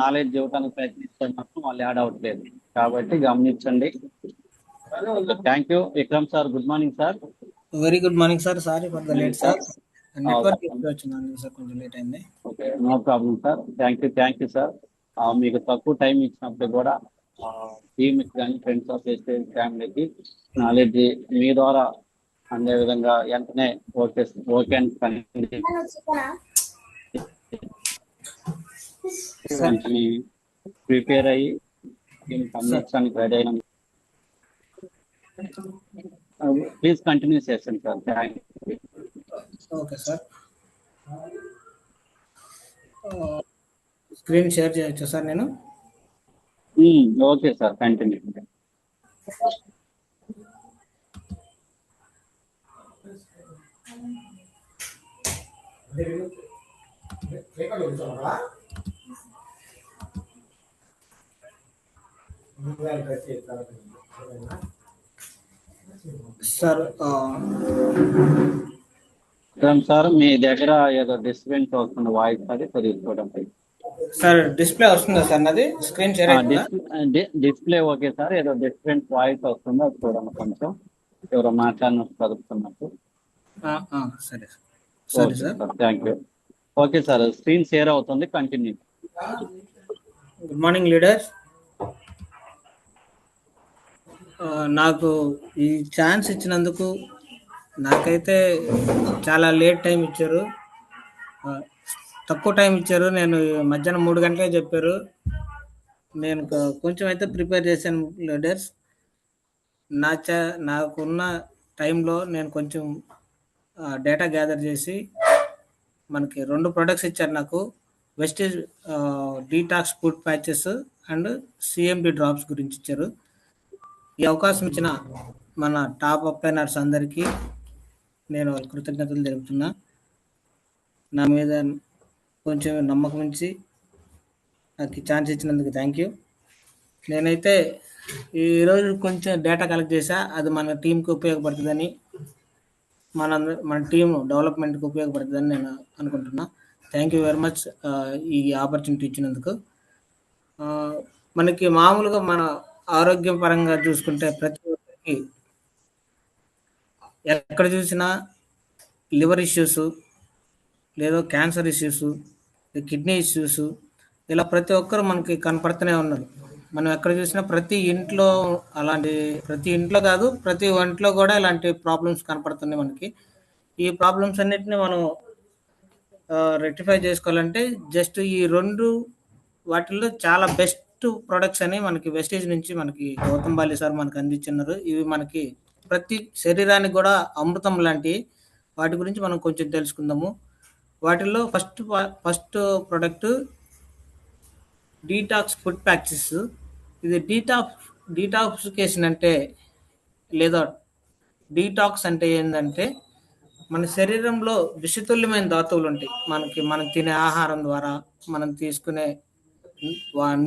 Knowledge ఇవ్వడానికి ప్రయత్నిస్తున్నప్పుడు వాళ్ళు యాడ్ అవ్వట్లేదు. కాబట్టి గమనించండి. Thank you Vikram sir. Good morning sir. Very good morning sir. Sorry for the late sir. Network okay issue వచ్చిందండి సార్, కొంచెం లేట్ అయింది. No problem sir. Thank you sir. మీకు తక్కువ టైం ఇచ్చినప్పుడు కూడా టీమ్కి కానీ ఫ్రెండ్స్ ఆఫ్ ఫ్యామిలీకి నాలెడ్జ్ మీ ద్వారా అందే విధంగా వెంటనే ఓకే వెంటనే ప్రిపేర్ అయ్యి దీనికి అందించడానికి రెడీ అయిన ప్లీజ్ కంటిన్యూ చేస్తాను sir. Thank you. Okay sir. Screen share చేయొచ్చా సార్ నేను? Okay sir, continue. Sir sir మీ దగ్గర ఏదో డిస్టర్బెన్స్ వస్తుంది వాయిస్, అది కొద్దిగా చూడండి సార్. డిస్ప్లే వస్తుందా సార్ నాది? స్క్రీన్ షేర్ అవుతుందా? Display okay sir. ఏదో డిఫరెంట్ వాయిస్ వస్తుందో అది చూడండి కొంచెం. ఎవరో మాట్లాడినట్టు చదువుతున్నట్టు. సరే సరే sir. Thank you. Okay sir, screen share అవుతుంది. కంటిన్యూ. Good morning leaders. నాకు ఈ ఛాన్స్ ఇచ్చినందుకు నాకైతే చాలా లేట్ టైం ఇచ్చారు, తక్కువ టైం ఇచ్చారు. నేను మధ్యాహ్నం 3 గంటలే చెప్పారు. నేను కొంచెం అయితే ప్రిపేర్ చేశాను లీడర్స్. నాకున్న టైంలో నేను కొంచెం డేటా గ్యాదర్ చేసి మనకి 2 ప్రొడక్ట్స్ ఇచ్చారు నాకు. Vestige detox food patches and CMP drops గురించి ఇచ్చారు. ఈ అవకాశం ఇచ్చిన మన టాప్ అప్లైనర్స్ అందరికీ నేను కృతజ్ఞతలు తెలుపుతున్నా. నా మీద కొంచెం నమ్మకం ఉంచి నాకు ఛాన్స్ ఇచ్చినందుకు థ్యాంక్ యూ. నేనైతే ఈరోజు కొంచెం డేటా కలెక్ట్ చేశా, అది మన టీంకి ఉపయోగపడుతుందని, మన టీం డెవలప్మెంట్కి ఉపయోగపడుతుందని నేను అనుకుంటున్నా. థ్యాంక్ యూ వెరీ మచ్ ఈ ఆపర్చునిటీ ఇచ్చినందుకు. మనకి మామూలుగా మన ఆరోగ్యం పరంగా చూసుకుంటే ప్రతి ఒక్కరికి ఎక్కడ చూసినా లివర్ ఇష్యూస్, లేదా క్యాన్సర్ ఇష్యూస్, కిడ్నీ ఇష్యూస్, ఇలా ప్రతి ఒక్కరు మనకి కనపడుతూనే ఉన్నారు. మనం ఎక్కడ చూసినా ప్రతి ఇంట్లో కాదు, ప్రతి ఒంట్లో కూడా ఇలాంటి ప్రాబ్లమ్స్ కనపడుతున్నాయి మనకి. ఈ ప్రాబ్లమ్స్ అన్నిటిని మనం రెక్టిఫై చేసుకోవాలంటే జస్ట్ ఈ 2 వాటిల్లో చాలా బెస్ట్ ప్రొడక్ట్స్ అని మనకి వెస్టేజ్ నుంచి మనకి గౌతమ్ బాలి సార్ మనకి అందించున్నారు. ఇవి మనకి ప్రతి శరీరానికి కూడా అమృతం లాంటి వాటి గురించి మనం కొంచెం తెలుసుకుందాము. వాటిల్లో first product detox food patches. ఇది డీటాక్సిఫికేషన్ అంటే, లేదా డీటాక్స్ అంటే ఏంటంటే, మన శరీరంలో విషతుల్యమైన ధాతువులు ఉంటాయి. మనం తినే ఆహారం ద్వారా, మనం తీసుకునే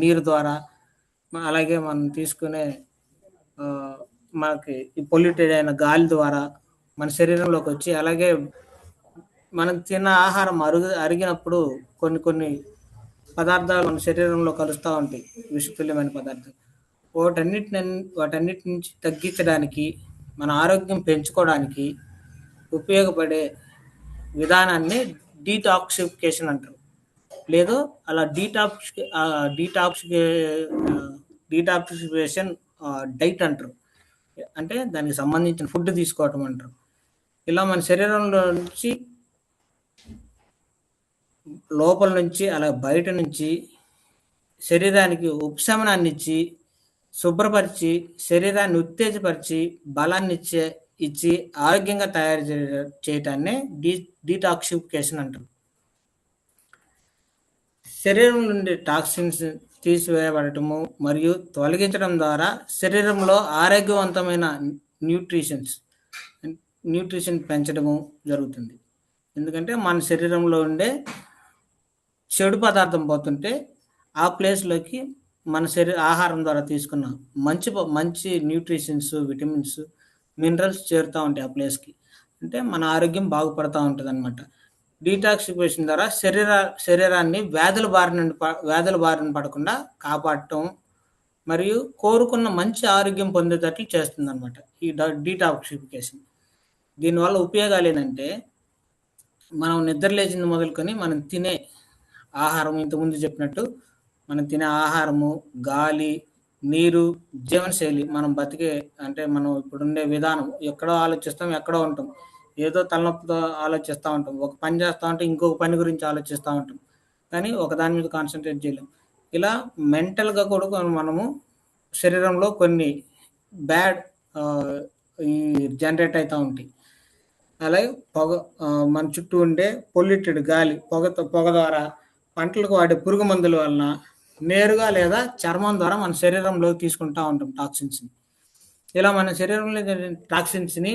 నీరు ద్వారా, అలాగే మనం తీసుకునే మనకి పొల్యూటెడ్ అయిన గాలి ద్వారా మన శరీరంలోకి వచ్చి, అలాగే మనం తిన్న ఆహారం అరిగినప్పుడు కొన్ని పదార్థాలు మన శరీరంలో కలుస్తూ ఉంటాయి, విషతుల్యమైన పదార్థాలు. వాటన్నిటి నుంచి తగ్గించడానికి, మన ఆరోగ్యం పెంచుకోవడానికి ఉపయోగపడే విధానాన్ని డీటాక్సిఫికేషన్ అంటారు. లేదు అలా డీటాక్సిఫికేషన్ డైట్ అంటారు. అంటే దానికి సంబంధించిన ఫుడ్ తీసుకోవటం అంటారు. ఇలా మన శరీరంలో నుంచి లోపల నుంచి అలా బయట నుంచి శరీరానికి ఉపశమనాన్ని ఇచ్చి, శుభ్రపరిచి, శరీరాన్ని ఉత్తేజపరిచి, బలాన్ని ఇచ్చి ఆరోగ్యంగా తయారు చేయటాన్ని డీటాక్సిఫికేషన్ అంటారు. శరీరం నుండి టాక్సిన్స్ తీసివేయబడటము మరియు తొలగించడం ద్వారా శరీరంలో ఆరోగ్యవంతమైన న్యూట్రిషన్ పెంచడము జరుగుతుంది. ఎందుకంటే మన శరీరంలో ఉండే చెడు పదార్థం పోతుంటే ఆ ప్లేస్లోకి మన ఆహారం ద్వారా తీసుకున్న మంచి న్యూట్రిషన్స్, విటమిన్స్, మినరల్స్ చేరుతూ ఉంటాయి ఆ ప్లేస్కి. అంటే మన ఆరోగ్యం బాగుపడుతూ ఉంటుంది అనమాట. డీటాక్సిఫికేషన్ ద్వారా శరీరాన్ని వ్యాధుల బారిన పడకుండా కాపాడటం మరియు కోరుకున్న మంచి ఆరోగ్యం పొందేటట్లు చేస్తుందన్నమాట ఈ డీటాక్సిఫికేషన్. దీనివల్ల ఉపయోగాలు ఏంటంటే, మనం నిద్ర లేచింది మొదలుకొని మనం తినే ఆహారం, ఇంతకుముందు చెప్పినట్టు మనం తినే ఆహారము, గాలి, నీరు, జీవనశైలి, మనం బతికే అంటే మనం ఇప్పుడుండే విధానం, ఎక్కడో ఆలోచిస్తాం, ఎక్కడో ఉంటాం, ఏదో తలనొప్పితో ఆలోచిస్తూ ఉంటాం, ఒక పని చేస్తూ ఉంటే ఇంకొక పని గురించి ఆలోచిస్తూ ఉంటాం, కానీ ఒక దాని మీద కాన్సన్ట్రేట్ చేయలేం. ఇలా మెంటల్గా కూడా మనము శరీరంలో కొన్ని బ్యాడ్ ఈ జనరేట్ అవుతూ ఉంటాయి. అలాగే మన చుట్టూ ఉండే పొల్యూటెడ్ గాలి, పొగ ద్వారా, పంటలకు వాడే పురుగు మందుల వలన, నేరుగా లేదా చర్మం ద్వారా మన శరీరంలోకి తీసుకుంటూ ఉంటాం టాక్సిన్స్ని. ఇలా మన శరీరంలో టాక్సిన్స్ని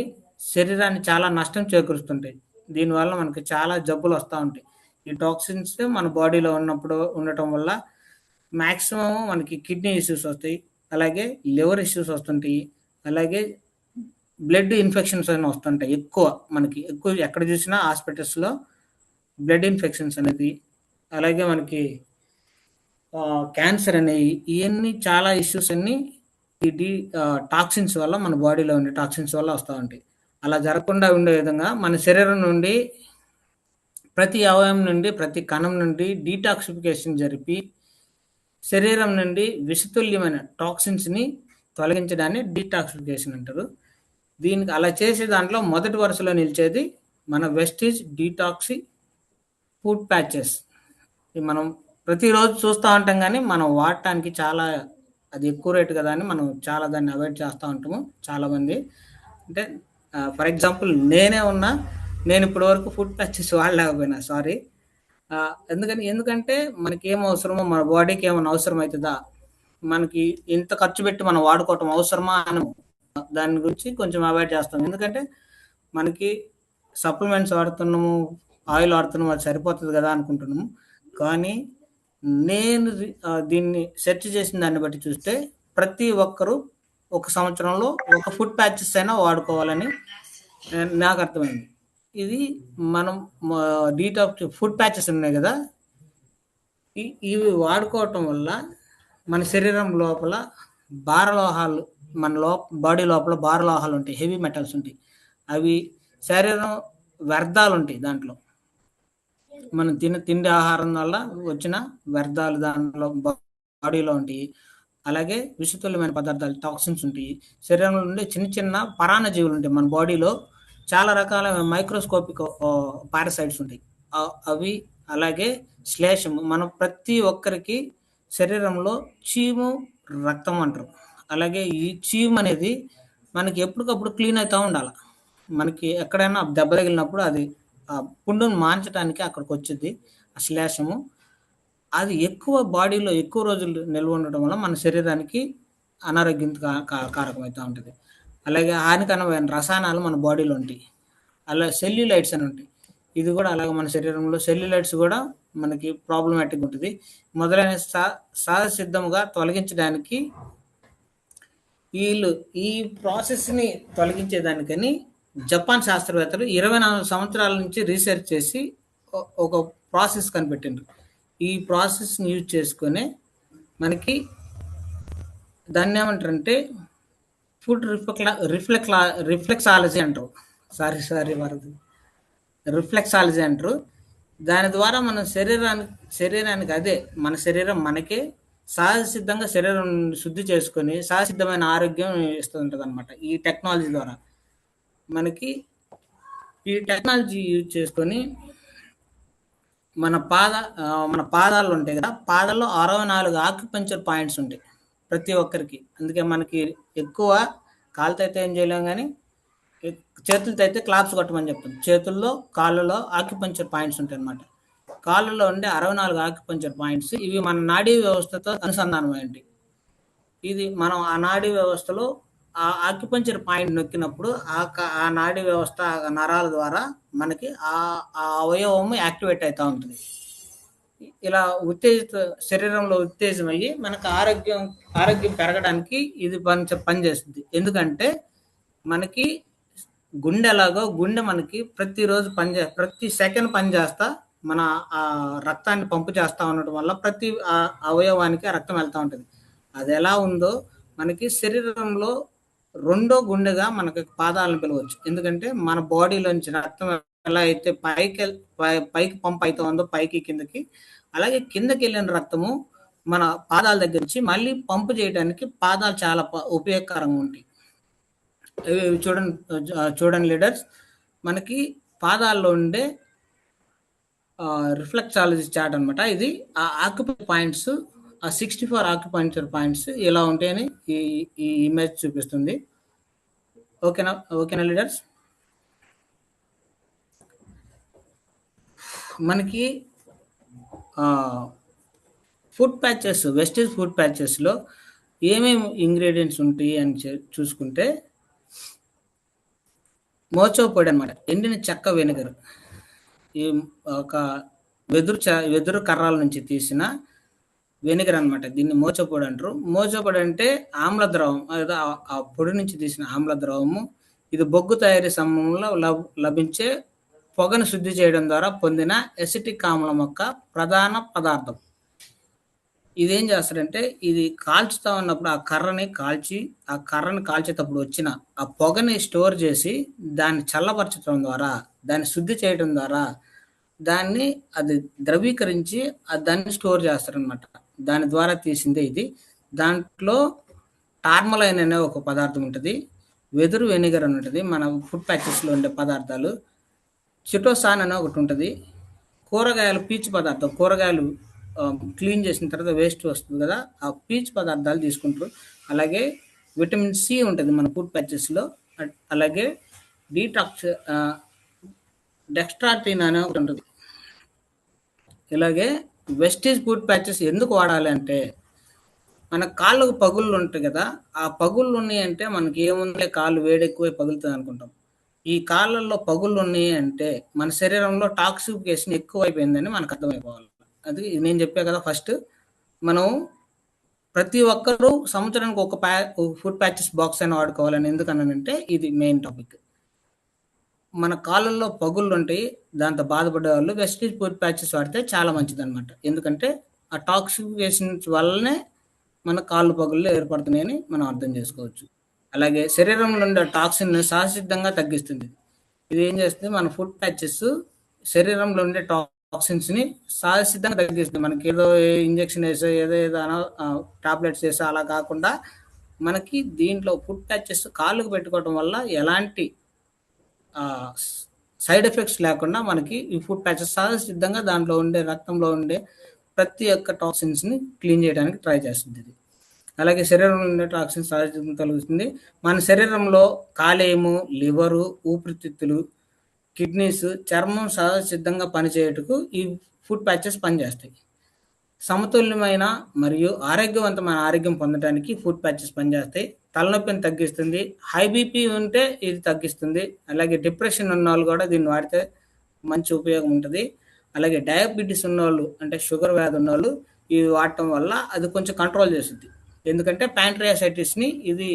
శరీరాన్ని చాలా నష్టం చేకూరుస్తుంటాయి. దీనివల్ల మనకి చాలా జబ్బులు వస్తూ ఉంటాయి. ఈ టాక్సిన్స్ మన బాడీలో ఉండటం వల్ల మ్యాక్సిమం మనకి కిడ్నీ ఇష్యూస్ వస్తాయి, అలాగే లివర్ ఇష్యూస్ వస్తుంటాయి, అలాగే బ్లడ్ ఇన్ఫెక్షన్స్ అని వస్తుంటాయి. ఎక్కువ ఎక్కడ చూసినా హాస్పిటల్స్లో బ్లడ్ ఇన్ఫెక్షన్స్ అనేది, అలాగే మనకి క్యాన్సర్ అనేవి, ఇవన్నీ చాలా ఇష్యూస్ అన్నీ ఈ టాక్సిన్స్ వల్ల, మన బాడీలో ఉండే టాక్సిన్స్ వల్ల వస్తూ ఉంటాయి. అలా జరగకుండా ఉండే విధంగా మన శరీరం నుండి, ప్రతి అవయవం నుండి, ప్రతి కణం నుండి డీటాక్సిఫికేషన్ జరిపి శరీరం నుండి విషతుల్యమైన టాక్సిన్స్ని తొలగించడాన్ని డీటాక్సిఫికేషన్ అంటారు. దీనికి అలా చేసే దాంట్లో మొదటి వరుసలో నిలిచేది మన వెస్టీజ్ డీటాక్సి ఫుడ్ ప్యాచెస్. మనం ప్రతిరోజు చూస్తూ ఉంటాం, కానీ మనం వాడటానికి చాలా అది ఎక్కువ రేటు కదా అని మనం చాలా దాన్ని అవాయిడ్ చేస్తూ ఉంటాము చాలామంది. అంటే ఫర్ ఎగ్జాంపుల్ నేను ఇప్పటి వరకు ఫుడ్ ప్యాచెస్ వాడలేకపోయినా, సారీ. ఎందుకంటే మనకి ఏం అవసరమో, మన బాడీకి ఏమైనా అవసరం అవుతుందా, మనకి ఇంత ఖర్చు పెట్టి మనం వాడుకోవటం అవసరమా అని దాని గురించి కొంచెం అవాయిడ్ చేస్తాం. ఎందుకంటే మనకి సప్లిమెంట్స్ వాడుతున్నాము, ఆయిల్ వాడుతున్నాము, అది సరిపోతుంది కదా అనుకుంటున్నాము. కానీ నేను దీన్ని సెర్చ్ చేసిన దాన్ని బట్టి చూస్తే ప్రతి ఒక్కరూ ఒక సంవత్సరంలో ఒక ఫుడ్ ప్యాచెస్ అయినా వాడుకోవాలని నాకు అర్థమైంది. ఇది మనం డీటాక్స్ ఫుడ్ ప్యాచెస్ ఉన్నాయి కదా, ఇవి వాడుకోవటం వల్ల మన శరీరం లోపల భారలోహాలు, బాడీ లోపల భారలోహాలు ఉంటాయి, హెవీ మెటల్స్ ఉంటాయి. అవి శరీరం వ్యర్థాలు ఉంటాయి దాంట్లో, మనం తిండి ఆహారం వల్ల వచ్చిన వ్యర్థాలు దాంట్లో బాడీలో ఉంటాయి. అలాగే విషతుల్యమైన పదార్థాలు, టాక్సిన్స్ ఉంటాయి. శరీరంలో నుండి చిన్న చిన్న పరాన్న జీవులు ఉంటాయి. మన బాడీలో చాలా రకాల మైక్రోస్కోపిక్ పారాసైట్స్ ఉంటాయి, అవి. అలాగే శ్లేషము, మనం ప్రతి ఒక్కరికి శరీరంలో చీము, రక్తం అంటారు. అలాగే ఈ చీము అనేది మనకి ఎప్పటికప్పుడు క్లీన్ అవుతూ ఉండాలి. మనకి ఎక్కడైనా దెబ్బ తగిలినప్పుడు అది పుండును మాంచడానికి అక్కడికి వచ్చింది ఆ శ్లేషము. అది బాడీలో ఎక్కువ రోజులు నిల్వ ఉండటం వల్ల మన శరీరానికి అనారోగ్యం కారకమవుతూ ఉంటుంది. అలాగే హానికరమైన రసాయనాలు మన బాడీలో ఉంటాయి. అలా సెల్యులైట్స్ అని ఉంటాయి. ఇది కూడా అలాగే మన శరీరంలో సెల్యులైట్స్ కూడా మనకి ప్రాబ్లమాటిక్ ఉంటుంది. మొదలైన సహజ సిద్ధముగా తొలగించడానికి వీళ్ళు ఈ ప్రాసెస్ని తొలగించేదానికని జపాన్ శాస్త్రవేత్తలు 24 సంవత్సరాల నుంచి రీసెర్చ్ చేసి ఒక ప్రాసెస్ కనిపెట్టిండ్రు. ఈ ప్రాసెస్ని యూజ్ చేసుకునే మనకి దాన్ని ఏమంటారంటే ఫుడ్ రిఫ్లెక్సాలజీ అంటారు. రిఫ్లెక్సాలజీ అంటారు. దాని ద్వారా మన శరీరానికి అదే మన శరీరం మనకే సహజ సిద్ధంగా శరీరం శుద్ధి చేసుకొని సహజసిద్ధమైన ఆరోగ్యం ఇస్తుంటుంది అనమాట. ఈ టెక్నాలజీ ద్వారా మనకి ఈ టెక్నాలజీ యూజ్ చేసుకొని మన పాదాలు ఉంటాయి కదా, పాదాల్లో 64 ఆక్యుపంక్చర్ పాయింట్స్ ఉంటాయి ప్రతి ఒక్కరికి. అందుకే మనకి ఎక్కువ కాళ్ళతో అయితే ఏం చేయలేం, కానీ చేతులతో అయితే క్లాప్స్ కొట్టమని చెప్తాం. చేతుల్లో, కాళ్ళలో ఆక్యుపంక్చర్ పాయింట్స్ ఉంటాయి అన్నమాట. కాళ్ళలో ఉండే 64 ఆక్యుపంక్చర్ పాయింట్స్, ఇవి మన నాడీ వ్యవస్థతో అనుసంధానమైనవి. ఇది మనం ఆ నాడీ వ్యవస్థలో ఆ ఆక్యుపంక్చర్ పాయింట్ నొక్కినప్పుడు ఆ నాడీ వ్యవస్థ నరాల ద్వారా మనకి ఆ అవయవము యాక్టివేట్ అవుతూ ఉంటుంది. ఇలా శరీరంలో ఉత్తేజం అయ్యి మనకు ఆరోగ్యం పెరగడానికి ఇది పనిచేస్తుంది. ఎందుకంటే మనకి గుండె ఎలాగో గుండె మనకి ప్రతిరోజు ప్రతి సెకండ్ పనిచేస్తా మన ఆ రక్తాన్ని పంపు చేస్తా ఉండటం వల్ల ప్రతి అవయవానికి ఆ రక్తం వెళ్తా ఉంటుంది. అది ఎలా ఉందో మనకి శరీరంలో రెండో గుండెగా మనకి పాదాలను పిలవచ్చు. ఎందుకంటే మన బాడీలోంచి రక్తం ఎలా అయితే పైకి పంప్ అవుతా ఉందో పైకి కిందకి, అలాగే కిందకి వెళ్ళిన రక్తము మన పాదాల దగ్గర నుంచి మళ్ళీ పంపు చేయడానికి పాదాలు చాలా ఉపయోగకరంగా ఉంటాయి. చూడండి చూడండి లీడర్స్, మనకి పాదాల్లో ఉండే రిఫ్లెక్సాలజీ చార్ట్ అనమాట. ఇది ఆ ఆక్యుపై పాయింట్స్, ఆ 64 ఆక్యుపంక్చర్ పాయింట్స్ ఇలా ఉంటాయని ఈ ఇమేజ్ చూపిస్తుంది. ఓకేనా లీడర్స్? మనకి ఫుడ్ ప్యాచెస్, వెస్టేజ్ ఫుడ్ ప్యాచెస్లో ఏమేమి ఇంగ్రీడియంట్స్ ఉంటాయి అని చూసుకుంటే, మోచో పొడి అనమాట, ఎండిన చెక్క వెనిగర్, ఈ ఒక వెదురు కర్రాల నుంచి తీసిన వెనిగర్ అనమాట. దీన్ని మోచో పొడి అంటారు. మోచో పొడి అంటే ఆమ్ల ద్రవం, అదే ఆ పొడి నుంచి తీసిన ఆమ్ల ద్రవము. ఇది బొగ్గు తయారీ సమయంలో లభించే పొగను శుద్ధి చేయడం ద్వారా పొందిన ఎసిటిక్ ఆమ్లం యొక్క ప్రధాన పదార్థం. ఇదేం చేస్తారంటే, ఇది కాల్చుతా ఉన్నప్పుడు ఆ కర్రని కాల్చేటప్పుడు వచ్చిన ఆ పొగని స్టోర్ చేసి దాన్ని చల్లపరచడం ద్వారా, దాన్ని శుద్ధి చేయడం ద్వారా దాన్ని అది ద్రవీకరించి దాన్ని స్టోర్ చేస్తారనమాట. దాని ద్వారా తీసిందే ఇది. దాంట్లో టార్మలైన్ అనే ఒక పదార్థం ఉంటుంది, వెదురు వెనిగర్ అని ఉంటుంది, మన ఫుడ్ ప్యాచెస్లో ఉండే పదార్థాలు. చిటోసాన్ అనే ఒకటి ఉంటుంది, కూరగాయలు పీచు పదార్థం. కూరగాయలు క్లీన్ చేసిన తర్వాత వేస్ట్ వస్తుంది కదా, ఆ పీచు పదార్థాలు తీసుకుంటారు. అలాగే విటమిన్ సి ఉంటుంది మన ఫుడ్ ప్యాచెస్లో. అలాగే డెక్స్ట్రాటిన్ అనే ఒకటి ఉంటుంది. ఇలాగే వెస్టేజ్ ఫుడ్ ప్యాచెస్ ఎందుకు వాడాలి అంటే, మన కాళ్ళకు పగుళ్ళు ఉంటాయి కదా, ఆ పగుళ్ళు ఉన్నాయి అంటే మనకి ఏముంది, కాళ్ళు వేడెక్కువై పగులుతుంది అనుకుంటాం. ఈ కాళ్ళల్లో పగుళ్ళు ఉన్నాయి అంటే మన శరీరంలో టాక్సిఫికేషన్ ఎక్కువైపోయిందని మనకు అర్థమైపోవాలి. అది నేను చెప్పా కదా ఫస్ట్. మనం ప్రతి ఒక్కరూ సంవత్సరానికి ఒక ఫుడ్ ప్యాచెస్ బాక్స్ అయినా వాడుకోవాలని ఎందుకన్నానంటే, ఇది మెయిన్ టాపిక్. మన కాళ్ళల్లో పగుళ్ళు ఉంటాయి, దాంతో బాధపడే వాళ్ళు వెస్టేజ్ ఫుడ్ ప్యాచెస్ వాడితే చాలా మంచిది అనమాట. ఎందుకంటే ఆ టాక్సిఫికేషన్స్ వల్లనే మన కాళ్ళు పగుళ్ళు ఏర్పడుతున్నాయని మనం అర్థం చేసుకోవచ్చు. అలాగే శరీరంలో ఉండే టాక్సిన్ సహసిద్ధంగా తగ్గిస్తుంది. ఇది ఏం చేస్తుంది, మన ఫుడ్ ప్యాచెస్ శరీరంలో ఉండే టాక్సిన్స్ ని సహసిద్ధంగా తగ్గిస్తుంది. మనకి ఏదో ఇంజెక్షన్ వేసో ఏదో టాబ్లెట్స్ వేసో అలా కాకుండా మనకి దీంట్లో ఫుడ్ ప్యాచెస్ కాళ్ళకు పెట్టుకోవడం వల్ల ఎలాంటి సైడ్ ఎఫెక్ట్స్ లేకుండా మనకి ఈ ఫుడ్ ప్యాచెస్ సహసిద్ధంగా దాంట్లో ఉండే రక్తంలో ఉండే ప్రతి ఒక్క టాక్సిన్స్ ని క్లీన్ చేయడానికి ట్రై చేస్తుంది ఇది. అలాగే శరీరంలో ఉండే టాక్సిన్స్ సహజంగా తొలగిస్తుంది. మన శరీరంలో కాలేయము, లివరు, ఊపిరితిత్తులు, కిడ్నీస్, చర్మం సహజసిద్ధంగా పనిచేయటకు ఈ ఫుడ్ ప్యాచెస్ పనిచేస్తాయి. సమతుల్యమైన మరియు ఆరోగ్యవంతమైన ఆరోగ్యం పొందడానికి ఫుడ్ ప్యాచెస్ పనిచేస్తాయి. తలనొప్పిని తగ్గిస్తుంది, హై బీపీ ఉంటే ఇది తగ్గిస్తుంది. అలాగే డిప్రెషన్ ఉన్న వాళ్ళు కూడా దీన్ని వాడితే మంచి ఉపయోగం ఉంటుంది. అలాగే డయాబెటీస్ ఉన్నవాళ్ళు, అంటే షుగర్ వ్యాధి ఉన్నవాళ్ళు ఇవి వాడటం వల్ల అది కొంచెం కంట్రోల్ చేస్తుంది. ఎందుకంటే ప్యాంక్రియాసైటిస్ని ఇది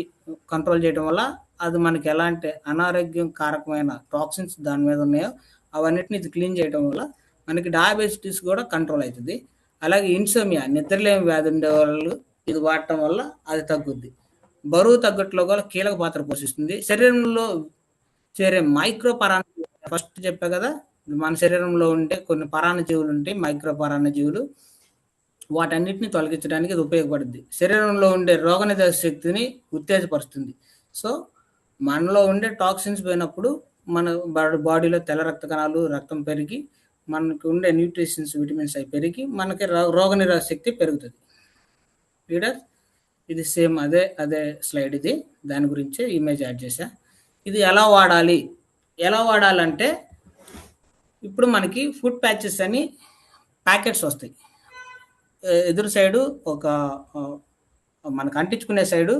కంట్రోల్ చేయడం వల్ల అది మనకి ఎలాంటి అనారోగ్యం కారకమైన టాక్సిన్స్ దాని మీద ఉన్నాయో అవన్నిటిని ఇది క్లీన్ చేయడం వల్ల మనకి డయాబెటీస్ కూడా కంట్రోల్ అవుతుంది. అలాగే ఇన్సోమియా, నిద్రలేని వ్యాధి ఉండే వాళ్ళు ఇది వాడటం వల్ల అది తగ్గుద్ది. బరువు తగ్గట్లో కూడా కీలక పాత్ర పోషిస్తుంది. శరీరంలో చేరే మైక్రో పరాణ, ఫస్ట్ చెప్పా కదా, మన శరీరంలో ఉండే కొన్ని పరాణ జీవులు ఉంటాయి, మైక్రో పరాణ జీవులు. వాటన్నిటిని తొలగించడానికి ఇది ఉపయోగపడుద్ది. శరీరంలో ఉండే రోగనిరోధక శక్తిని ఉత్తేజపరుస్తుంది. సో మనలో ఉండే టాక్సిన్స్ పోయినప్పుడు మన బాడీలో తెల్ల రక్త కణాలు, రక్తం పెరిగి మనకు ఉండే న్యూట్రిషన్స్, విటమిన్స్ అవి పెరిగి మనకి రోగనిరోధక శక్తి పెరుగుతుంది. లీడర్, ఇది సేమ్ అదే స్లైడ్, ఇది దాని గురించి ఇమేజ్ యాడ్ చేశా. ఇది ఎలా వాడాలంటే, ఇప్పుడు మనకి ఫుడ్ ప్యాచెస్ అని ప్యాకెట్స్ వస్తాయి. ఎదురు సైడు ఒక మనకు అంటించుకునే సైడు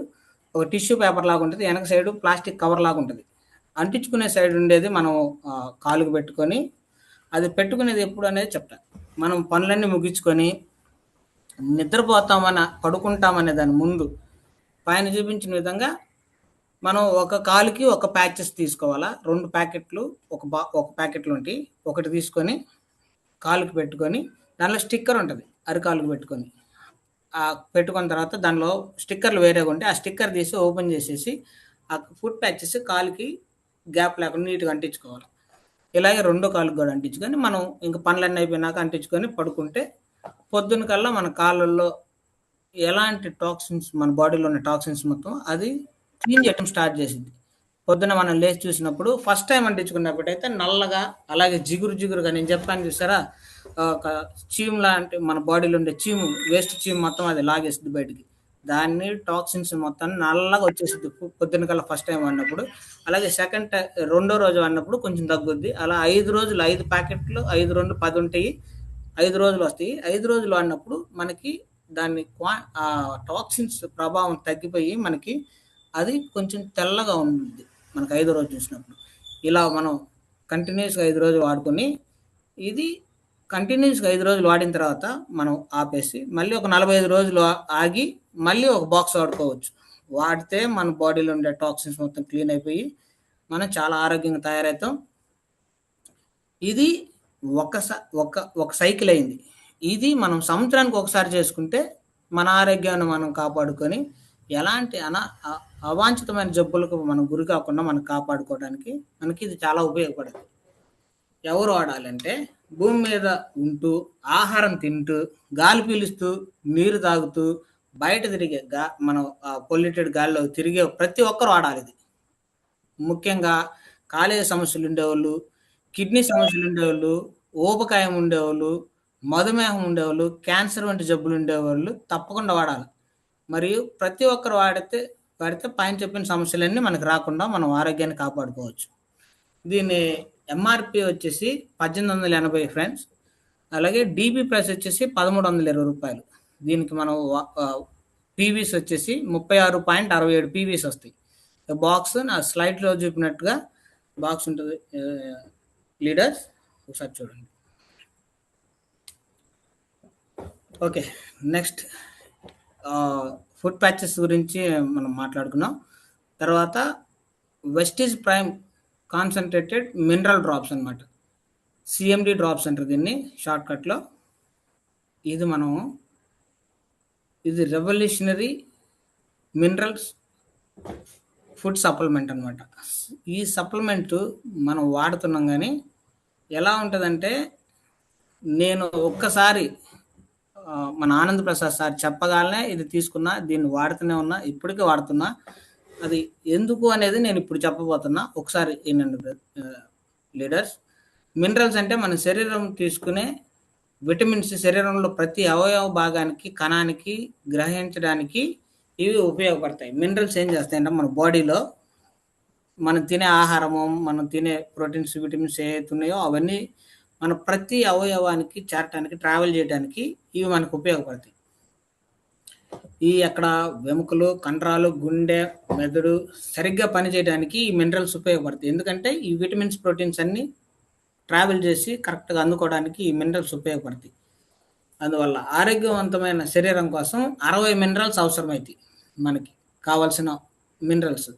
ఒక టిష్యూ పేపర్ లాగా ఉంటుంది, వెనక సైడు ప్లాస్టిక్ కవర్ లాగా ఉంటుంది. అంటించుకునే సైడ్ ఉండేది మనం కాలుకు పెట్టుకొని, అది పెట్టుకునేది ఎప్పుడు అనేది చెప్తా. మనం పనులన్నీ ముగించుకొని పడుకుంటామనే దాని ముందు పైన చూపించిన విధంగా మనం ఒక కాలుకి ఒక ప్యాచెస్ తీసుకోవాలా. 2 ప్యాకెట్లు ఒక ప్యాకెట్లు ఉంటాయి. ఒకటి తీసుకొని కాలుకి పెట్టుకొని దానిలో స్టిక్కర్ ఉంటది. అరికాలుకి పెట్టుకొని. పెట్టుకున్న తర్వాత దానిలో స్టిక్కర్‌లు వేరేగా ఉంటాయి. ఆ స్టిక్కర్ తీసి ఓపెన్ చేసేసి ఆ ఫుట్ ప్యాచెస్ కాలుకి గ్యాప్ లేకుండా నీట్‌గా అంటించుకోవాలి. ఇలాగే రెండో కాలుకి కూడా అంటించుకొని మనం ఇంక పనులన్నీ అయిపోయినాక అంటించుకొని పడుకుంటే పొద్దున కల్లా మన కాళ్ళల్లో ఎలాంటి టాక్సిన్స్ మన బాడీలో ఉన్న టాక్సిన్స్ మొత్తం అది క్లీన్ చేయడం స్టార్ట్ చేసిద్ది. పొద్దున మనం లేచి చూసినప్పుడు ఫస్ట్ టైం అంటించుకున్నప్పుడైతే నల్లగా అలాగే జిగురు జిగురుగా నేను చెప్పాను చూసారా, ఒక చీమ్ లాంటి మన బాడీలో ఉండే చీము వేస్ట్ చీమ్ మొత్తం అది లాగేస్తుంది బయటికి. దాన్ని టాక్సిన్స్ మొత్తం నల్లగా వచ్చేసిద్ది పొద్దున కల్లా ఫస్ట్ టైం వాడినప్పుడు. అలాగే రెండో రోజు వాడినప్పుడు కొంచెం తగ్గుద్ది. అలా 5 రోజులు 5 ప్యాకెట్లు 5 2 10 ఉంటాయి. 5 రోజులు వస్తాయి. 5 రోజులు వాడినప్పుడు మనకి దాన్ని టాక్సిన్స్ ప్రభావం తగ్గిపోయి మనకి అది కొంచెం తెల్లగా ఉంటుంది మనకు 5 రోజు చూసినప్పుడు. ఇలా మనం కంటిన్యూస్గా 5 రోజులు వాడుకొని ఇది కంటిన్యూస్గా 5 రోజులు వాడిన తర్వాత మనం ఆపేసి మళ్ళీ ఒక 45 రోజులు ఆగి మళ్ళీ ఒక బాక్స్ వాడుకోవచ్చు. వాడితే మన బాడీలో ఉండే టాక్సిన్స్ మొత్తం క్లీన్ అయిపోయి మనం చాలా ఆరోగ్యంగా తయారవుతాం. ఇది ఒక సైకిల్ అయింది. ఇది మనం సంవత్సరానికి ఒకసారి చేసుకుంటే మన ఆరోగ్యాన్ని మనం కాపాడుకొని ఎలాంటి అవాంఛితమైన జబ్బులకు మనం గురి కాకుండా మనం కాపాడుకోవడానికి మనకి ఇది చాలా ఉపయోగపడుతుంది. ఎవరు వాడాలంటే భూమి మీద ఉంటూ ఆహారం తింటూ గాలి పీలుస్తూ నీరు తాగుతూ బయట తిరిగే మనం పొల్యూటెడ్ గాలిలో తిరిగే ప్రతి ఒక్కరు వాడాలి ఇది. ముఖ్యంగా కాలేయ సమస్యలు ఉండేవాళ్ళు, కిడ్నీ సమస్యలు ఉండేవాళ్ళు, ఊబకాయం ఉండేవాళ్ళు, మధుమేహం ఉండేవాళ్ళు, క్యాన్సర్ వంటి జబ్బులు ఉండేవాళ్ళు తప్పకుండా వాడాలి. మరియు ప్రతి ఒక్కరు వాడితే పైన చెప్పిన సమస్యలన్నీ మనకు రాకుండా మనం ఆరోగ్యాన్ని కాపాడుకోవచ్చు. దీని ఎంఆర్పి వచ్చేసి 1880 ఫ్రెండ్స్. అలాగే డీబీ ప్రైస్ వచ్చేసి 1320 రూపాయలు. దీనికి మనం పీవీస్ వచ్చేసి 36.67 పీవీస్ వస్తాయి. బాక్స్ నా స్లైడ్లో చూపినట్టుగా బాక్స్ ఉంటుంది లీడర్స్, ఒకసారి చూడండి. ఓకే, నెక్స్ట్ ఫుడ్ ప్యాచెస్ గురించి మనం మాట్లాడుకున్నాం. తర్వాత Vestige prime concentrated mineral drops అనమాట, సిఎండి డ్రాప్స్ అంటారు దీన్ని షార్ట్కట్లో. ఇది రెవల్యూషనరీ మినరల్స్ ఫుడ్ సప్లిమెంట్ అనమాట. ఈ సప్లిమెంట్ మనం వాడుతున్నాం కానీ ఎలా ఉంటుందంటే, నేను ఒక్కసారి మన ఆనంద్ ప్రసాద్ సార్ చెప్పగానే ఇది తీసుకున్నా, దీన్ని వాడుతూనే ఉన్నా, ఇప్పటికీ వాడుతున్నా. అది ఎందుకు అనేది నేను ఇప్పుడు చెప్పబోతున్నా, ఒకసారి ఏంటంటే లీడర్స్, మినరల్స్ అంటే మన శరీరం తీసుకునే విటమిన్స్, శరీరంలో ప్రతి అవయవ భాగానికి కణానికి గ్రహించడానికి ఇవి ఉపయోగపడతాయి. మినరల్స్ ఏం చేస్తాయంటే మన బాడీలో మనం తినే ఆహారము, మనం తినే ప్రోటీన్స్, విటమిన్స్ ఏవైతే ఉన్నాయో అవన్నీ మన ప్రతి అవయవానికి చేరటానికి, ట్రావెల్ చేయడానికి ఇవి మనకు ఉపయోగపడతాయి. ఈ అక్కడ వెముకలు, కండరాలు, గుండె, మెదడు సరిగ్గా పనిచేయడానికి ఈ మినరల్స్ ఉపయోగపడతాయి. ఎందుకంటే ఈ విటమిన్స్, ప్రోటీన్స్ అన్నీ ట్రావెల్ చేసి కరెక్ట్గా అందుకోవడానికి ఈ మినరల్స్ ఉపయోగపడతాయి. అందువల్ల ఆరోగ్యవంతమైన శరీరం కోసం 60 మినరల్స్ అవసరమవుతాయి మనకి కావాల్సిన మినరల్స్.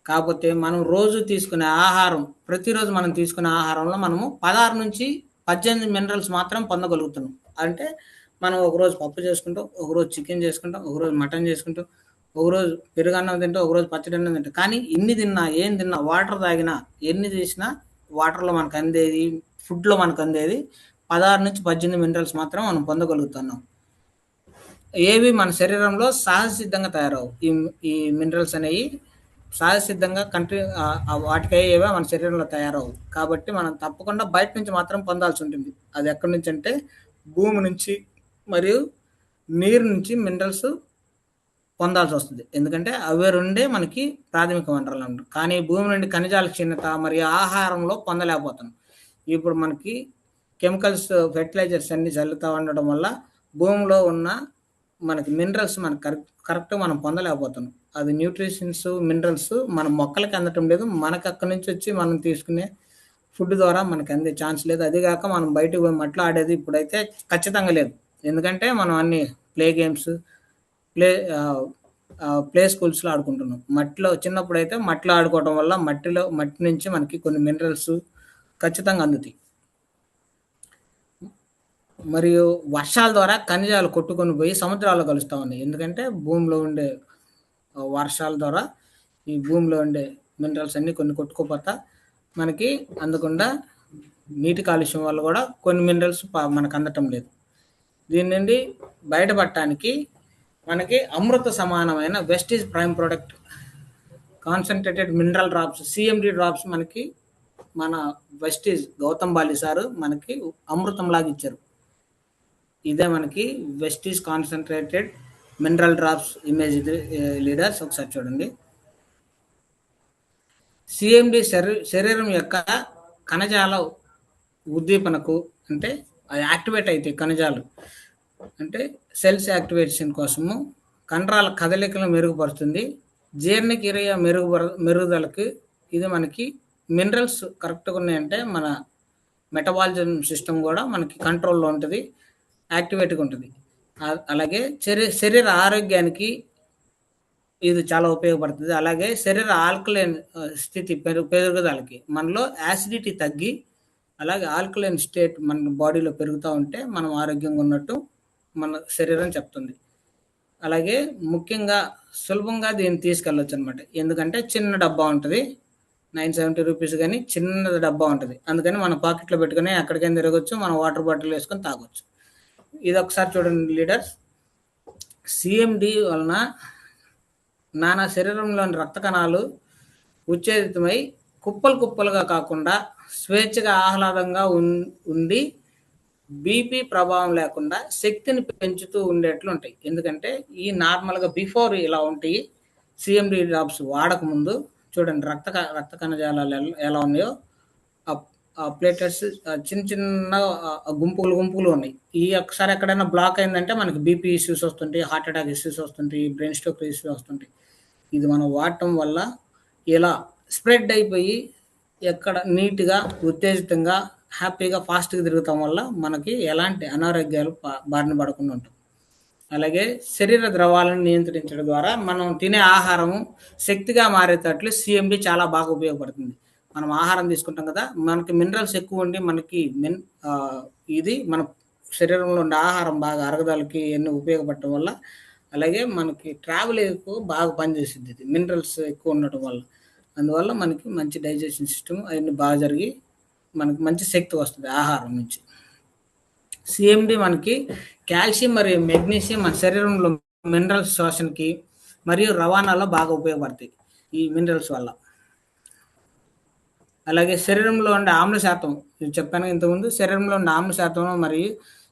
కాకపోతే మనం రోజు తీసుకునే ఆహారం, ప్రతిరోజు మనం తీసుకునే ఆహారంలో మనము 16 నుంచి 18 మినరల్స్ మాత్రం పొందగలుగుతున్నాం. అంటే మనం ఒకరోజు పప్పు చేసుకుంటాం, ఒకరోజు చికెన్ చేసుకుంటాం, ఒకరోజు మటన్ చేసుకుంటాం, ఒకరోజు పెరుగన్నం తింటాం, ఒకరోజు పచ్చడి అన్నం తింటాం. కానీ ఇన్ని తిన్నా, ఏం తిన్నా, వాటర్ తాగినా, ఎన్ని చేసినా వాటర్లో మనకు అందేది, ఫుడ్లో మనకు అందేది 16 నుంచి 18 మినరల్స్ మాత్రం మనం పొందగలుగుతున్నాం. ఏవి మన శరీరంలో సహజసిద్ధంగా తయారవు. ఈ మినరల్స్ అనేవి సహజసిద్ధంగా వాటికి ఏవో మన శరీరంలో తయారవు. కాబట్టి మనం తప్పకుండా బయట నుంచి మాత్రం పొందాల్సి ఉంటుంది. అది ఎక్కడి నుంచి అంటే భూమి నుంచి మరియు నీరు నుంచి మినరల్స్ పొందాల్సి వస్తుంది. ఎందుకంటే అవి రెండే మనకి ప్రాథమిక వనరులు అంటారు. కానీ భూమి నుండి ఖనిజాల క్షీణత మరియు ఆహారంలో పొందలేకపోతున్నాం. ఇప్పుడు మనకి కెమికల్స్, ఫెర్టిలైజర్స్ అన్ని చల్లుతూ ఉండడం వల్ల భూమిలో ఉన్న మనకి మినరల్స్ మనకు కరెక్ట్ మనం పొందలేకపోతున్నాం. అది న్యూట్రిషన్స్, మినరల్స్ మన మొక్కలకి అందటం లేదు. మనకు అక్కడి నుంచి వచ్చి మనం తీసుకునే ఫుడ్ ద్వారా మనకు అందే ఛాన్స్ లేదు. అదిగాక మనం బయటకు పోయి మట్లో ఆడేది ఇప్పుడైతే ఖచ్చితంగా లేదు. ఎందుకంటే మనం అన్ని ప్లే గేమ్స్, ప్లే స్కూల్స్లో ఆడుకుంటున్నాం. మట్టిలో చిన్నప్పుడు అయితే మట్టిలో ఆడుకోవడం వల్ల మట్టి నుంచి మనకి కొన్ని మినరల్స్ ఖచ్చితంగా అందుతాయి. మరియు వర్షాల ద్వారా ఖనిజాలు కొట్టుకొని పోయి సముద్రాల్లో కలుస్తా ఉన్నాయి. ఎందుకంటే భూమిలో ఉండే వర్షాల ద్వారా ఈ భూమిలో ఉండే మినరల్స్ అన్నీ కొన్ని కొట్టుకుపోతా మనకి అందకుండా నీటి కాలుష్యం వల్ల కూడా కొన్ని మినరల్స్ మనకు అందటం లేదు. దీని నుండి బయటపడటానికి మనకి అమృత సమానమైన Vestige prime product concentrated mineral drops CMD drops మనకి మన వెస్టీజ్ గౌతమ్ బాలి సారు మనకి అమృతం లాగా ఇచ్చారు. ఇదే మనకి Vestige concentrated mineral drops image leaders ఒకసారి చూడండి. సిఎండి శరీరం యొక్క కణజాల ఉద్దీపనకు అంటే యాక్టివేట్ అయితే కణజాలు అంటే సెల్స్ యాక్టివేషన్ కోసము కండరాల కదలికలను మెరుగుపరుస్తుంది. జీర్ణక్రియ మెరుగుదలకు ఇది మనకి మినరల్స్ కరెక్ట్గా ఉన్నాయంటే మన మెటబాలిజం సిస్టమ్ కూడా మనకి కంట్రోల్లో ఉంటుంది, యాక్టివేట్గా ఉంటుంది. అలాగే శరీర ఆరోగ్యానికి ఇది చాలా ఉపయోగపడుతుంది. అలాగే శరీర ఆల్కలైన్ స్థితి పెరుగుదలకి మనలో యాసిడిటీ తగ్గి అలాగే ఆల్కలైన్ స్టేట్ మన బాడీలో పెరుగుతూ ఉంటే మనం ఆరోగ్యంగా ఉన్నట్టు మన శరీరం చెప్తుంది. అలాగే ముఖ్యంగా సులభంగా దీన్ని తీసుకెళ్ళొచ్చు అనమాట. ఎందుకంటే చిన్న డబ్బా ఉంటుంది, 970 రూపీస్, కానీ చిన్న డబ్బా ఉంటుంది. అందుకని మన పాకెట్లో పెట్టుకుని ఎక్కడికైనా తిరగచ్చు, మనం వాటర్ బాటిల్ వేసుకొని తాగొచ్చు. ఇది ఒకసారి చూడండి లీడర్స్. సిఎండి వలన నానా శరీరంలోని రక్త కణాలు ఉత్తేజితమై కుప్పలుగా కాకుండా స్వేచ్ఛగా ఆహ్లాదంగా ఉండి బీపీ ప్రభావం లేకుండా శక్తిని పెంచుతూ ఉండేట్లు ఉంటాయి. ఎందుకంటే ఈ నార్మల్గా బిఫోర్ ఇలా ఉంటాయి. సిఎండి డ్రాప్స్ వాడకముందు చూడండి రక్త కణజాలాలు ఎలా ఉన్నాయో ఆ ప్లేటెట్స్ చిన్న గుంపులు ఉన్నాయి. ఈ ఒకసారి ఎక్కడైనా బ్లాక్ అయిందంటే మనకి బీపీ ఇష్యూస్ వస్తుంటాయి, హార్ట్ అటాక్ ఇష్యూస్ వస్తుంటాయి, బ్రెయిన్ స్ట్రోక్ ఇష్యూస్ వస్తుంటాయి. ఇది మనం వాడటం వల్ల ఇలా స్ప్రెడ్ అయిపోయి ఎక్కడ నీట్గా ఉత్తేజితంగా హ్యాపీగా ఫాస్ట్గా తిరుగుతాం వల్ల మనకి ఎలాంటి అనారోగ్యాలు బారిన పడకుండా ఉంటాం. అలాగే శరీర ద్రవాలను నియంత్రించడం ద్వారా మనం తినే ఆహారము శక్తిగా మారేటట్లు సిఎండి చాలా బాగా ఉపయోగపడుతుంది. మనం ఆహారం తీసుకుంటాం కదా, మనకి మినరల్స్ ఎక్కువ ఉండి మనకి ఇది మన శరీరంలో ఉండే ఆహారం బాగా అరగదలకి ఎన్ని ఉపయోగపడటం వల్ల, అలాగే మనకి ట్రావెల్ ఎక్కువ బాగా పనిచేస్తుంది ఇది మినరల్స్ ఎక్కువ ఉండటం వల్ల. అందువల్ల మనకి మంచి డైజెషన్ సిస్టమ్ అవన్నీ బాగా జరిగి మనకి మంచి శక్తి వస్తుంది ఆహారం నుంచి. సిఎండి మనకి కాల్షియం మరియు మెగ్నీషియం మన శరీరంలో మినరల్స్ శోషణకి మరియు రవాణాలో బాగా ఉపయోగపడతాయి ఈ మినరల్స్ వల్ల. అలాగే శరీరంలో ఉండే ఆమ్ల శాతం, చెప్పాను ఇంతకుముందు, శరీరంలో ఉండే ఆమ్ల శాతం మరియు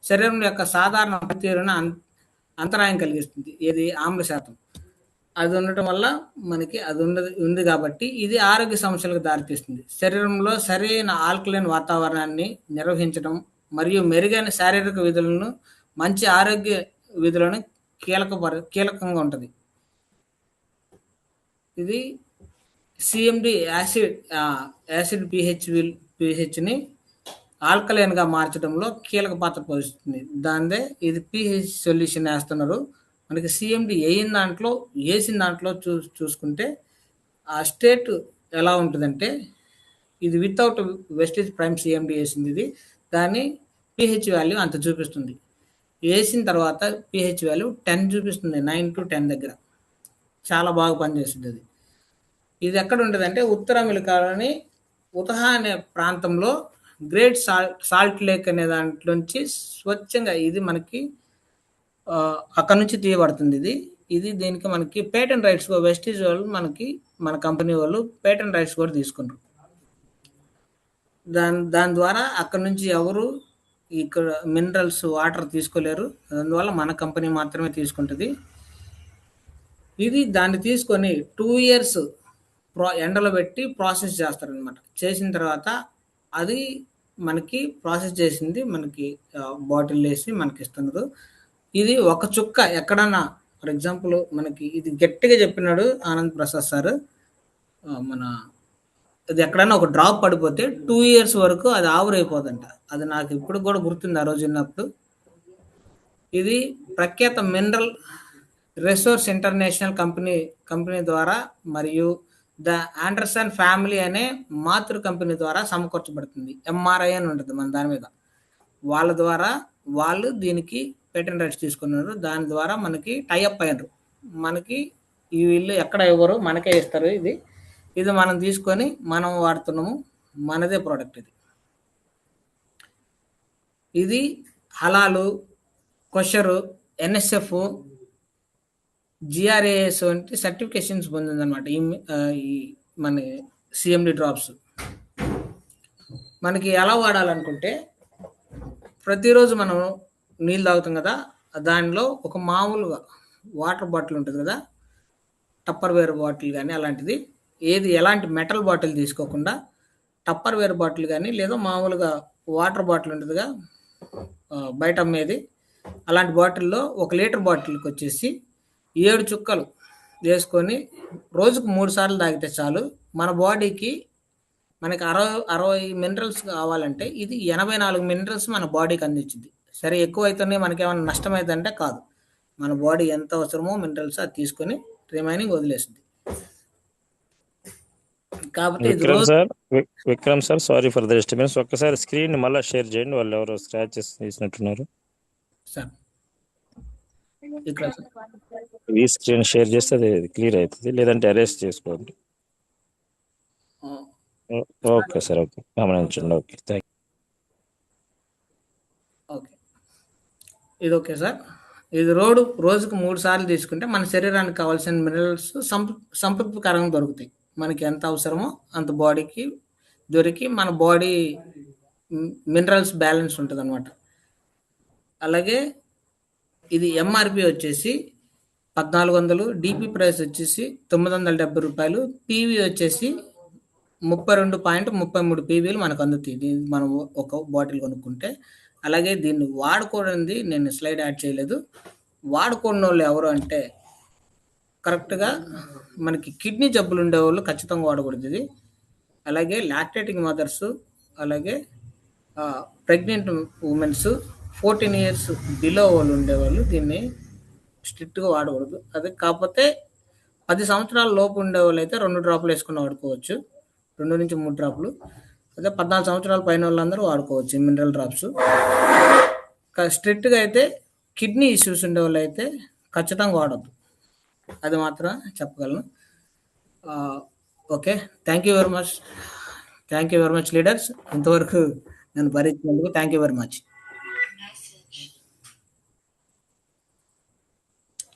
శరీరం యొక్క సాధారణ పనితీరును అంతరాయం కలిగిస్తుంది. ఏది ఆమ్ల శాతం అది ఉండటం వల్ల మనకి అది ఉంది కాబట్టి ఇది ఆరోగ్య సమస్యలకు దారితీస్తుంది. శరీరంలో సరైన ఆల్కలైన్ వాతావరణాన్ని నిర్వహించడం మరియు మెరుగైన శారీరక విధులను మంచి ఆరోగ్య విధులను కీలకంగా ఉంటుంది. ఇది సిఎండి యాసిడ్ పిహెచ్ని ఆల్కలైన్గా మార్చడంలో కీలక పాత్ర పోషిస్తుంది. దాందే ఇది పిహెచ్ సొల్యూషన్ వేస్తున్నారు. మనకి సిఎండి వేసిన దాంట్లో చూసుకుంటే ఆ స్టేట్ ఎలా ఉంటుందంటే, ఇది వితౌట్ వెస్టీజ్ ప్రైమ్ సిఎండి వేసింది, ఇది దాని పిహెచ్ వాల్యూ అంత చూపిస్తుంది. వేసిన తర్వాత పిహెచ్ వాల్యూ 10 చూపిస్తుంది, 9 to 10 దగ్గర. చాలా బాగా పనిచేస్తుంది అది. ఇది ఎక్కడ ఉంటుంది అంటే ఉత్తర అమెరికాలోని ఉతహా అనే ప్రాంతంలో గ్రేట్ సాల్ట్ లేక్ అనే దాంట్లోంచి స్వచ్ఛంగా ఇది మనకి అక్కడ నుంచి తీయబడుతుంది. ఇది దీనికి మనకి పేటెంట్ రైట్స్ వెస్టీజ్ వాళ్ళు మన కంపెనీ వాళ్ళు పేటెంట్ రైట్స్ కూడా తీసుకున్నారు. దాని ద్వారా అక్కడ నుంచి ఎవరు ఇక్కడ మినరల్స్ వాటర్ తీసుకోలేరు. అందువల్ల మన కంపెనీ మాత్రమే తీసుకుంటుంది. ఇది దాన్ని తీసుకొని 2 years ఎండలో పెట్టి ప్రాసెస్ చేస్తారనమాట. చేసిన తర్వాత అది మనకి ప్రాసెస్ చేసింది మనకి బాటిల్ వేసి మనకి ఇస్తున్నారు. ఇది ఒక చుక్క ఎక్కడన్నా, ఫర్ ఎగ్జాంపుల్ మనకి ఇది గట్టిగా చెప్పినాడు ఆనంద్ ప్రసాద్ సార్, ఇది ఎక్కడైనా ఒక డ్రాప్ పడిపోతే 2 years వరకు అది ఆవిరైపోదంట. అది నాకు ఇప్పుడు కూడా గుర్తుంది, ఆ రోజు ఉన్నప్పుడు. ఇది ప్రఖ్యాత మినరల్ రిసోర్స్ ఇంటర్నేషనల్ కంపెనీ ద్వారా మరియు ద ఆండర్సన్ ఫ్యామిలీ అనే మాతృ కంపెనీ ద్వారా సమకూర్చబడుతుంది. ఎంఆర్ఐ అని ఉంటుంది మన దాని మీద. వాళ్ళ ద్వారా వాళ్ళు దీనికి పేటెంట్ రైట్స్ తీసుకున్నారు. దాని ద్వారా మనకి టైఅప్ అయినరు. మనకి ఈ వీళ్ళు ఎక్కడ ఇవ్వరు, మనకే ఇస్తారు. ఇది మనం తీసుకొని మనం వాడుతున్నాము. మనదే ప్రోడక్ట్ ఇది. ఇది హలాలు, కొషరు, ఎన్ఎస్ఎఫ్, జిఆర్ఏఎస్ వంటి సర్టిఫికేషన్స్ పొందిందనమాట ఈ మన సిఎండి డ్రాప్స్. మనకి ఎలా వాడాలనుకుంటే, ప్రతిరోజు మనం నీళ్ళు తాగుతాం కదా, దానిలో ఒక మామూలుగా వాటర్ బాటిల్ ఉంటుంది కదా, టప్పర్ వేర్ బాటిల్ కానీ అలాంటిది ఎలాంటి మెటల్ బాటిల్ తీసుకోకుండా టప్పర్ వేర్ బాటిల్ కానీ లేదా మామూలుగా వాటర్ బాటిల్ ఉంటుందిగా బయట అమ్మేది, అలాంటి బాటిల్లో 1 లీటర్ బాటిల్కి వచ్చేసి 7 చుక్కలు వేసుకొని రోజుకు 3 సార్లు తాగితే చాలు. మన బాడీకి మనకి 60 మినరల్స్ కావాలంటే ఇది 84 మినరల్స్ మన బాడీకి అందించింది. సరే ఎక్కువ అవుతున్నాయి, మనకేమైనా నష్టం అవుతుందంటే కాదు. మన బాడీ ఎంత అవసరమో మినరల్స్ అది తీసుకొని రిమైనింగ్ వదిలేస్తుంది. కాబట్టి Vikram sir, sorry for the disturbance. ఒక్కసారి స్క్రీన్ మళ్ళీ షేర్ చేయండి. వాళ్ళు ఎవరో స్క్రాచెస్ చేసినట్టున్నారు సార్. ఈ స్క్రీన్ షేర్ చేస్తే అది క్లియర్ అవుతుంది, లేదంటే అరెస్ట్ చేసుకోండి. ఓకే సార్, ఓకే, గమనించండి. Okay, thank okay. ఇది ఓకే సార్. ఇది రోజుకు 3 సార్లు తీసుకుంటే మన శరీరానికి కావాల్సిన మినరల్స్ సంతృప్తికరంగా దొరుకుతాయి. మనకి ఎంత అవసరమో అంత బాడీకి దొరికి మన బాడీ మినరల్స్ బ్యాలెన్స్ ఉంటుంది అనమాట. అలాగే ఇది ఎంఆర్పి వచ్చేసి 1400, డిపి ప్రైస్ వచ్చేసి 970 రూపాయలు, పీవీ వచ్చేసి 32.33 పీవీలు మనకు అందుతాయి దీన్ని మనం ఒక బాటిల్ కొనుక్కుంటే. అలాగే దీన్ని వాడుకోవడానికి నేను స్లైడ్ యాడ్ చేయలేదు. వాడుకున్న వాళ్ళు ఎవరు అంటే కరెక్ట్గా మనకి కిడ్నీ జబ్బులు ఉండేవాళ్ళు ఖచ్చితంగా వాడకూడదు ఇది. అలాగే లాక్టేటింగ్ మదర్స్, అలాగే ప్రెగ్నెంట్ ఉమెన్స్, 14 ఇయర్స్ బిలో వాళ్ళు ఉండేవాళ్ళు దీన్ని స్ట్రిక్ట్గా వాడకూడదు. అది కాకపోతే 10 సంవత్సరాల లోపు ఉండేవాళ్ళు అయితే 2 డ్రాపులు వేసుకుని వాడుకోవచ్చు, 2 నుంచి 3 డ్రాపులు. అదే 14 సంవత్సరాల పైన వాళ్ళందరూ వాడుకోవచ్చు మినరల్ డ్రాప్స్. స్ట్రిక్ట్గా అయితే కిడ్నీ ఇష్యూస్ ఉండేవాళ్ళు అయితే ఖచ్చితంగా వాడద్దు, అది మాత్రం చెప్పగలను. Okay, thank you very much leaders. ఇంతవరకు నన్ను భరించినందుకు థ్యాంక్ యూ వెరీ మచ్.